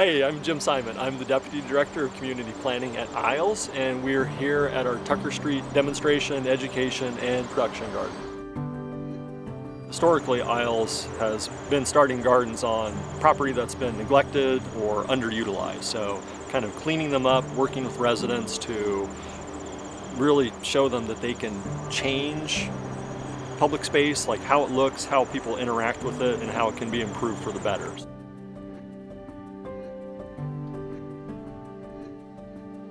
Hey, I'm Jim Simon. I'm the Deputy Director of Community Planning at Isles, and we're here at our Tucker Street Demonstration, Education, and Production Garden. Historically, Isles has been starting gardens on property that's been neglected or underutilized, so kind of cleaning them up, working with residents to really show them that they can change public space, like how it looks, how people interact with it, and how it can be improved for the better.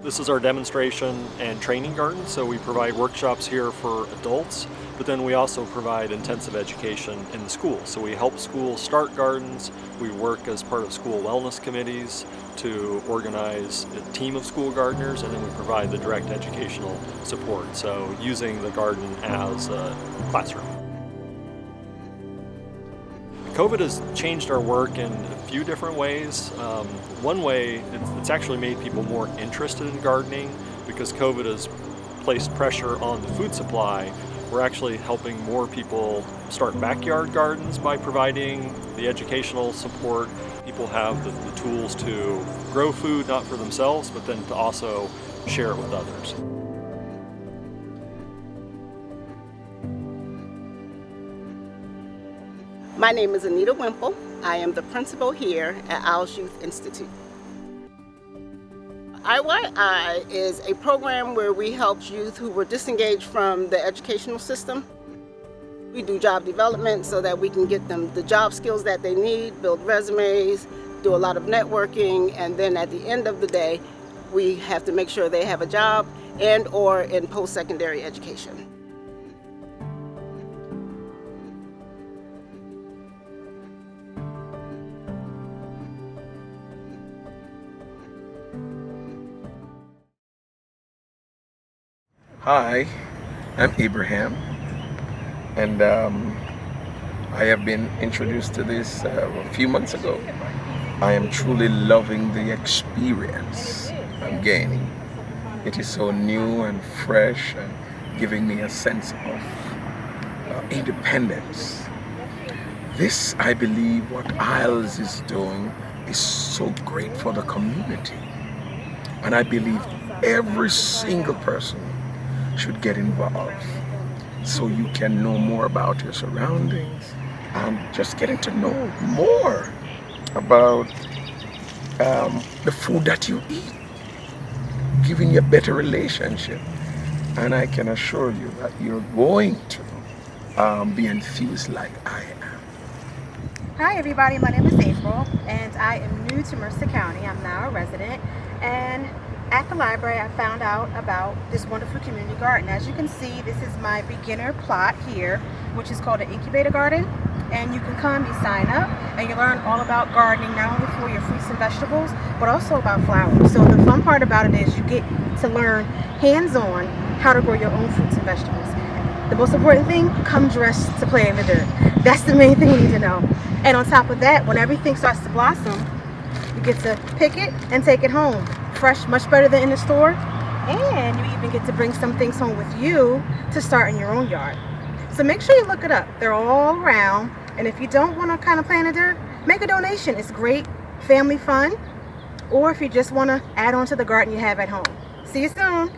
This is our demonstration and training garden, so we provide workshops here for adults, but then we also provide intensive education in the school. So we help schools start gardens, we work as part of school wellness committees to organize a team of school gardeners, and then we provide the direct educational support, so using the garden as a classroom. COVID has changed our work in a few different ways. One way, it's actually made people more interested in gardening because COVID has placed pressure on the food supply. We're actually helping more people start backyard gardens by providing the educational support. People have the tools to grow food, not for themselves, but then to also share it with others. My name is Anita Wimple. I am the principal here at Isles Youth Institute. IYI is a program where we help youth who were disengaged from the educational system. We do job development so that we can get them the job skills that they need, build resumes, do a lot of networking, and then at the end of the day, we have to make sure they have a job and or in post-secondary education. Hi, I'm Abraham, and I have been introduced to this a few months ago. I am truly loving the experience I'm gaining. It is so new and fresh and giving me a sense of independence. This, I believe, what Isles is doing is so great for the community. And I believe every single person should get involved so you can know more about your surroundings and just getting to know more about the food that you eat, giving you a better relationship. And I can assure you that you're going to be enthused like I am. Hi everybody, my name is April and I am new to Mercer County. I'm now a resident, and at the library I found out about this wonderful community garden. As you can see, this is my beginner plot here, which is called an incubator garden, and you can come, you sign up, and you learn all about gardening, not only for your fruits and vegetables, but also about flowers. So the fun part about it is you get to learn hands-on how to grow your own fruits and vegetables. The most important thing, come dressed to play in the dirt. That's the main thing you need to know. And on top of that, when everything starts to blossom, you get to pick it and take it home. Fresh, much better than in the store. And you even get to bring some things home with you to start in your own yard. So make sure you look it up. They're all around. And if you don't want to kind of play in the dirt, make a donation. It's great family fun. Or if you just want to add on to the garden you have at home. See you soon.